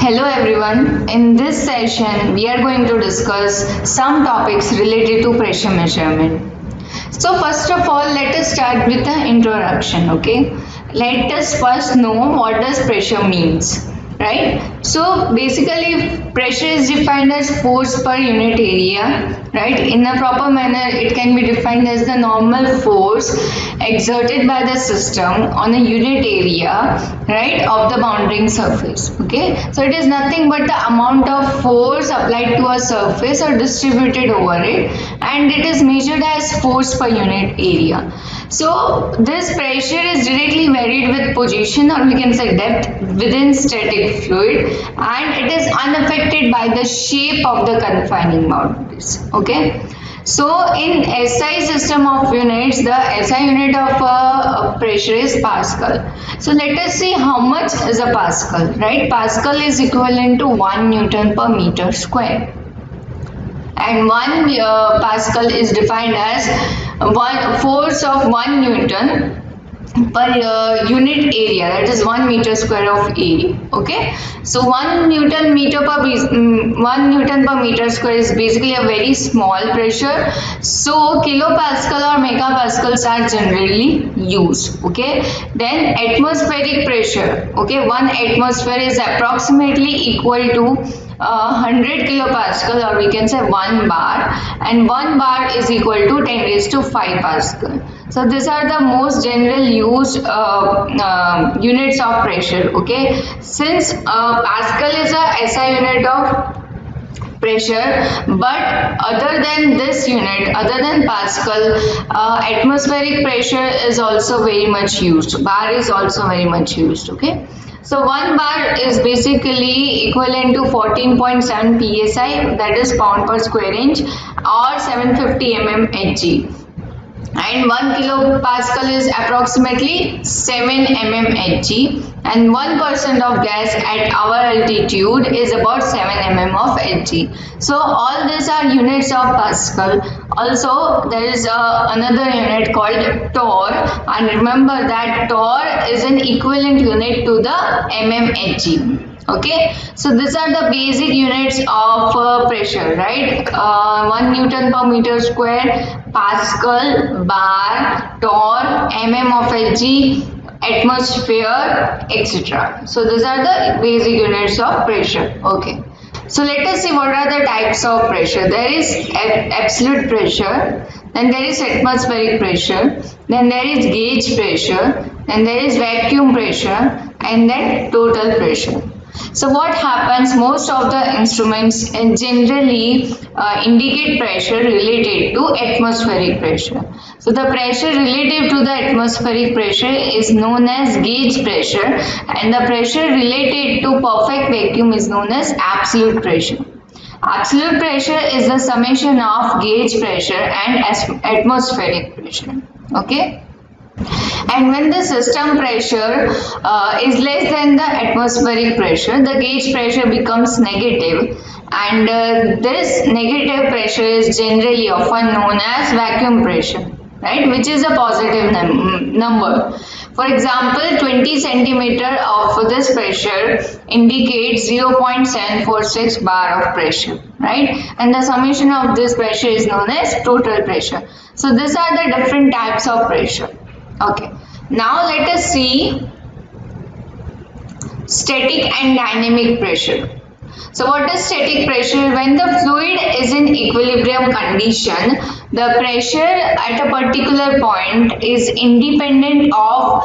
Hello everyone. In this session, we are going to discuss some topics related to pressure measurement. So first of all, let us start with the introduction. Okay, let us first know what does pressure means, right? So basically, pressure is defined as force per unit area, right? In a proper manner, it can be defined as the normal force exerted by the system on a unit area, right, of the bounding surface. Okay, so it is nothing but the amount of force applied to a surface or distributed over it, and it is measured as force per unit area. So this pressure is directly varied with position, or we can say depth, within static fluid, and it is unaffected by the shape of the confining boundaries. Okay. So in SI system of units, the SI unit of pressure is Pascal. So let us see how much is a Pascal, right? Pascal is equivalent to 1 Newton per meter square. And 1 Pascal is defined as one force of 1 Newton per unit area, that is 1 meter square of area. Okay, so 1 Newton per meter square is basically a very small pressure. So kilopascal or megapascals are generally used. Okay, then atmospheric pressure. Okay, 1 atmosphere is approximately equal to 100 kilopascal, or we can say 1 bar, and 1 bar is equal to 10 raised to 5 pascal. So these are the most general used units of pressure. Okay, since Pascal is a SI unit of pressure, but other than this unit, other than Pascal, atmospheric pressure is also very much used. Bar is also very much used. Okay. So 1 bar is basically equivalent to 14.7 psi, that is pound per square inch, or 750 mmHg. And 1 kilopascal is approximately 7 mmHg, and 1% of gas at our altitude is about 7 mm of Hg. So all these are units of Pascal. Also there is another unit called torr, and remember that torr is an equivalent unit to the mmHg. Okay, so these are the basic units of pressure, right? 1 Newton per meter square, Pascal, bar, torr, mm of Hg, atmosphere, etc. So these are the basic units of pressure. Okay, so let us see what are the types of pressure. There is absolute pressure, then there is atmospheric pressure, then there is gauge pressure, then there is vacuum pressure, and then total pressure. So what happens, most of the instruments generally indicate pressure related to atmospheric pressure. So the pressure relative to the atmospheric pressure is known as gauge pressure, and the pressure related to perfect vacuum is known as absolute pressure. Absolute pressure is the summation of gauge pressure and atmospheric pressure. Okay. And when the system pressure is less than the atmospheric pressure, the gauge pressure becomes negative, and this negative pressure is generally often known as vacuum pressure, right, which is a positive number. For example, 20 centimeter of this pressure indicates 0.746 bar of pressure, right, and the summation of this pressure is known as total pressure. So these are the different types of pressure. Okay, now let us see static and dynamic pressure. So what is static pressure? When the fluid is in equilibrium condition, the pressure at a particular point is independent of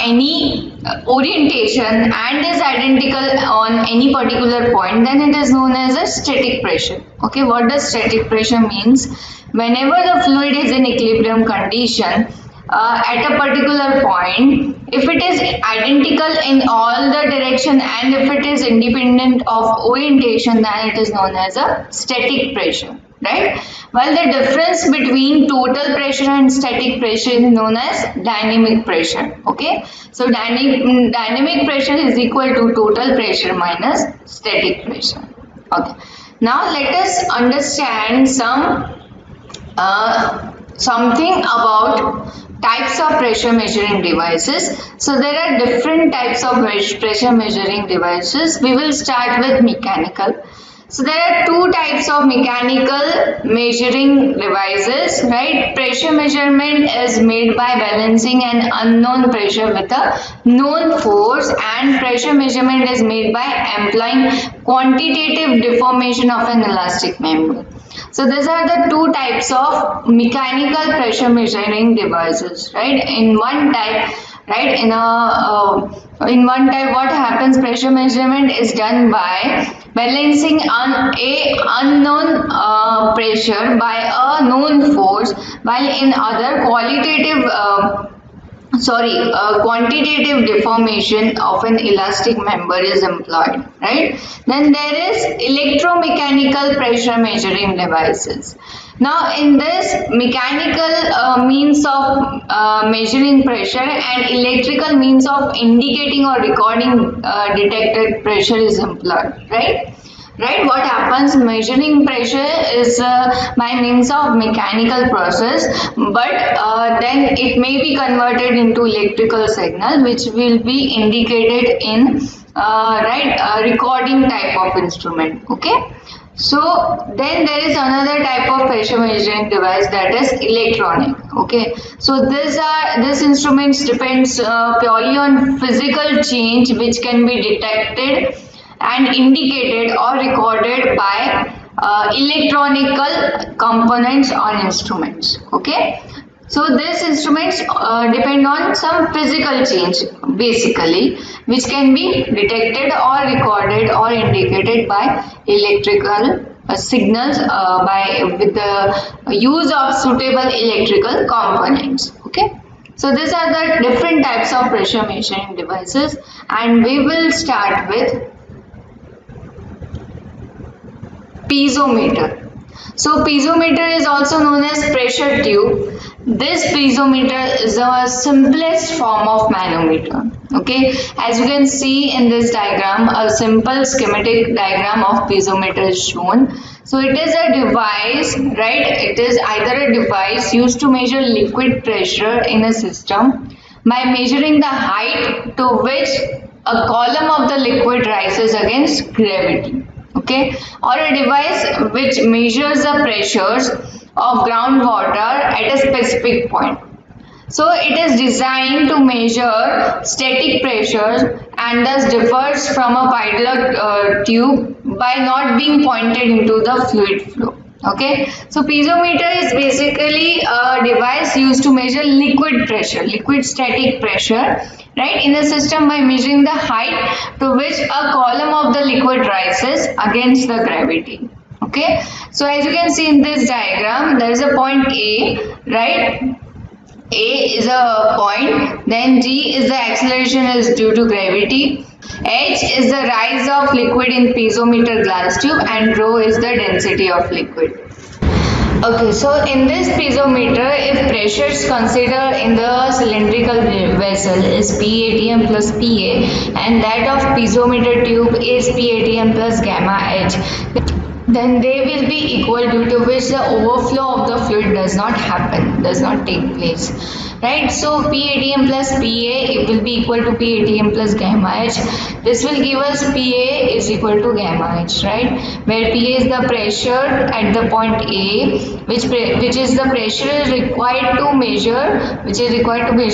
any orientation and is identical on any particular point, then it is known as a static pressure. Okay, what does static pressure means? Whenever the fluid is in equilibrium condition at a particular point, if it is identical in all the direction and if it is independent of orientation, then it is known as a static pressure, right? While the difference between total pressure and static pressure is known as dynamic pressure. Okay, so dynamic pressure is equal to total pressure minus static pressure. Okay, now let us understand something about types of pressure measuring devices. So there are different types of pressure measuring devices. We will start with mechanical. So there are two types of mechanical measuring devices, right? Pressure measurement is made by balancing an unknown pressure with a known force, and pressure measurement is made by employing quantitative deformation of an elastic member. So these are the two types of mechanical pressure measuring devices, right? In one type, right, in one type, what happens? Pressure measurement is done by balancing a unknown pressure by a known force, while in other quantitative deformation of an elastic member is employed, right? Then there is electromechanical pressure measuring devices. Now in this, mechanical means of measuring pressure and electrical means of indicating or recording detected pressure is employed, right? Right, what happens? Measuring pressure is by means of mechanical process, but then it may be converted into electrical signal, which will be indicated in recording type of instrument. Okay, so then there is another type of pressure measuring device, that is electronic. Okay, so this instruments depends purely on physical change, which can be detected and indicated or recorded by electronical components on instruments. Okay, so these instruments depend on some physical change basically, which can be detected or recorded or indicated by electrical signals with the use of suitable electrical components. Okay, so these are the different types of pressure measuring devices, and we will start with piezometer. So piezometer is also known as pressure tube. This piezometer is the simplest form of manometer. Okay, as you can see in this diagram, a simple schematic diagram of piezometer is shown. So it is a device, right? It is either a device used to measure liquid pressure in a system by measuring the height to which a column of the liquid rises against gravity. Okay, or a device which measures the pressures of groundwater at a specific point. So it is designed to measure static pressures and thus differs from a pilot tube by not being pointed into the fluid flow. Okay, so piezometer is basically a device used to measure liquid pressure, liquid static pressure, right, in a system by measuring the height to which a column of the liquid rises against the gravity. Okay, so as you can see in this diagram, there is a point A, right? A is a point, then G is the acceleration is due to gravity, H is the rise of liquid in piezometer glass tube, and rho is the density of liquid. Okay, so in this piezometer, if pressures considered in the cylindrical vessel is PATM plus PA and that of piezometer tube is PATM plus gamma H, then they will be equal, due to which the overflow of the fluid does not take place, right? So PATM plus PA, it will be equal to PATM plus gamma H. This will give us PA is equal to gamma H, right? Where PA is the pressure at the point A, which is the pressure required to measure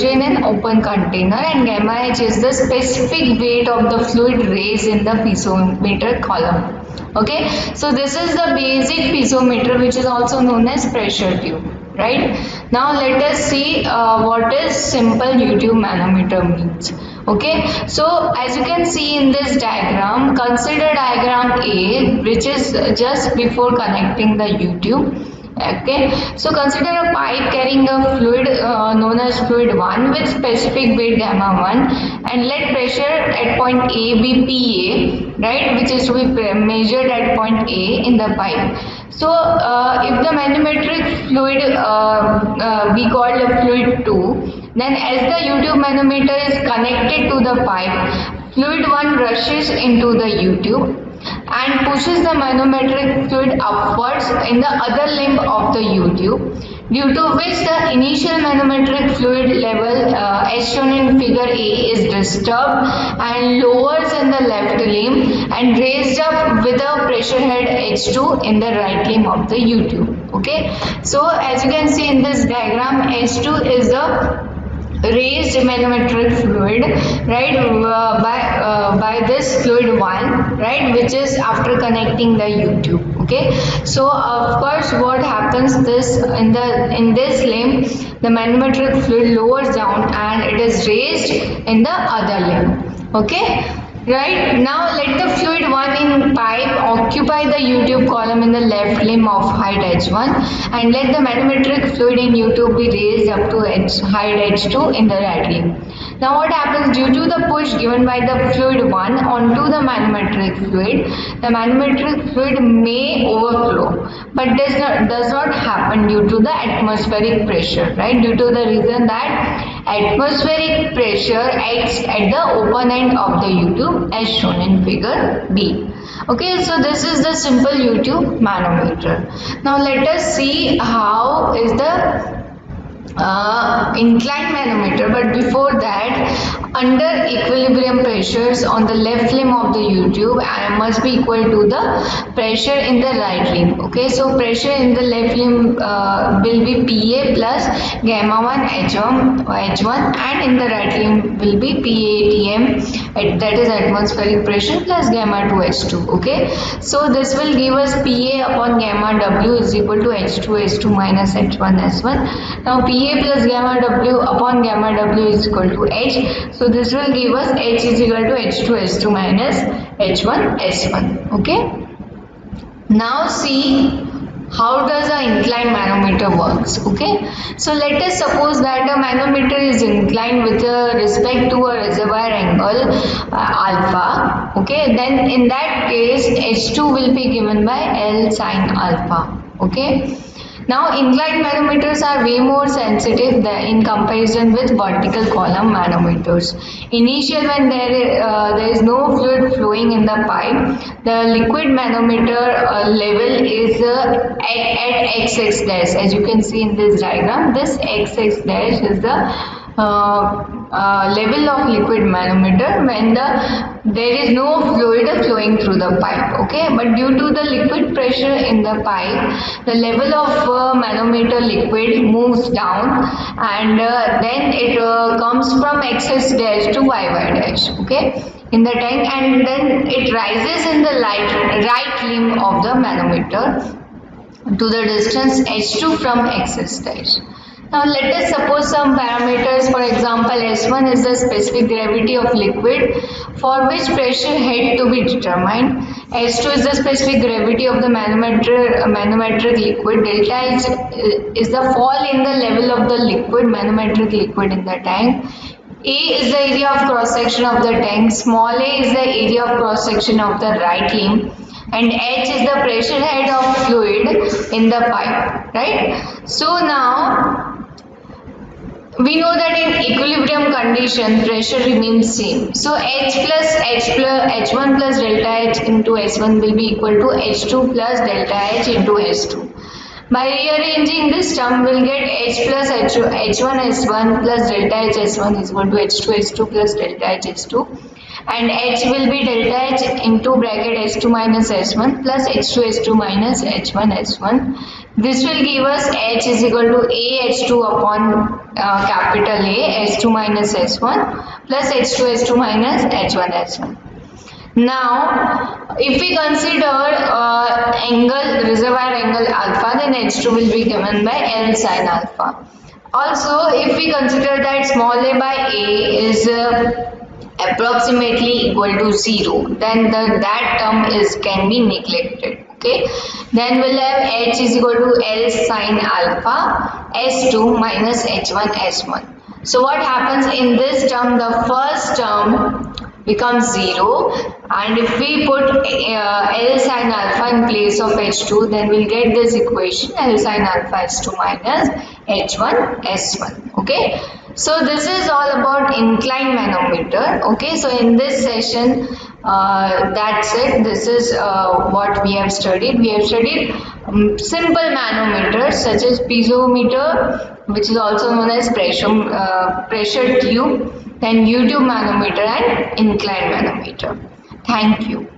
in an open container, and gamma H is the specific weight of the fluid raised in the piezometer column. Okay, so this is the basic piezometer, which is also known as pressure tube, right? Now let us see what is simple U-tube manometer means. Okay, so as you can see in this diagram, consider diagram A, which is just before connecting the U-tube. Okay, so consider a pipe carrying a fluid known as fluid 1 with specific weight gamma 1, and let pressure at point A be PA, right, which is to be measured at point A in the pipe. So if the manometric fluid be called a fluid 2, then as the U-tube manometer is connected to the pipe, fluid 1 rushes into the U-tube, and pushes the manometric fluid upwards in the other limb of the U-tube, due to which the initial manometric fluid level as shown in figure A is disturbed and lowers in the left limb and raised up with a pressure head H2 in the right limb of the U-tube. Okay, so as you can see in this diagram, H2 is the raised manometric fluid, right, by this fluid 1, right, which is after connecting the U-tube. Okay, so of course what happens, this in this limb the manometric fluid lowers down and it is raised in the other limb. Okay, right, now let the fluid 1 in pipe occupy the U-tube column in the left limb of height H1 and let the manometric fluid in U-tube be raised up to height H2 in the right limb. Now what happens, due to the push given by the fluid 1 onto the manometric fluid, the manometric fluid may overflow, but does not happen due to the atmospheric pressure, right, due to the reason that atmospheric pressure acts at the open end of the U-tube as shown in figure B. Okay, so this is the simple U-tube manometer. Now let us see how is the inclined manometer, but before that, under equilibrium pressures on the left limb of the U-tube must be equal to the pressure in the right limb. Okay, so pressure in the left limb will be Pa plus gamma 1 H1 and in the right limb will be PATM, that is atmospheric pressure, plus gamma 2 H2. Okay, so this will give us Pa upon gamma W is equal to H2 S2 minus H1 S1. Now Pa plus gamma W upon gamma W is equal to H. So this will give us H is equal to H2 S2 minus H1 S1. Okay. Now see how does an inclined manometer works. Okay. So let us suppose that a manometer is inclined with respect to a reservoir angle alpha. Okay. Then in that case H2 will be given by L sine alpha. Okay. Now inclined manometers are way more sensitive in comparison with vertical column manometers. Initially when there is no fluid flowing in the pipe, the liquid manometer level is at xx dash. As you can see in this diagram, this xx dash is the level of liquid manometer when there is no fluid flowing through the pipe. Okay, but due to the liquid pressure in the pipe, the level of manometer liquid moves down and then it comes from xx dash to yy dash. Okay, in the tank, and then it rises in the right limb of the manometer to the distance h2 from xx dash. Now let us suppose some parameters. For example, S1 is the specific gravity of liquid for which pressure had to be determined. S2 is the specific gravity of the manometric liquid. Delta is the fall in the level of the manometric liquid in the tank. A is the area of cross section of the tank. Small a is the area of cross section of the right limb. And H is the pressure head of fluid in the pipe, right? So now we know that in equilibrium condition pressure remains same. So H1 plus delta H into S1 will be equal to H2 plus delta H into S2. By rearranging this term, we will get H plus H1 S1 plus delta H S1 is equal to H2 S2 plus delta H S2. And H will be delta H into bracket S2 minus S1 plus H2 S2 minus H1 S1. This will give us H is equal to A H2 upon capital A S2 minus S1 plus H2 S2 minus H1 S1. Now, if we consider reservoir angle alpha, then H2 will be given by L sine alpha. Also, if we consider that small a by A is approximately equal to 0, then that term can be neglected. Okay, then we'll have H is equal to L sine alpha S2 minus H1 S1. So what happens in this term? The first term becomes 0, and if we put L sine alpha in place of H2, then we'll get this equation L sine alpha S2 minus H1 S1. Okay. So this is all about inclined manometer. Okay, so in this session That's it. This is what we have studied. We have studied simple manometers such as piezometer, which is also known as pressure tube, then U tube manometer and inclined manometer. Thank you.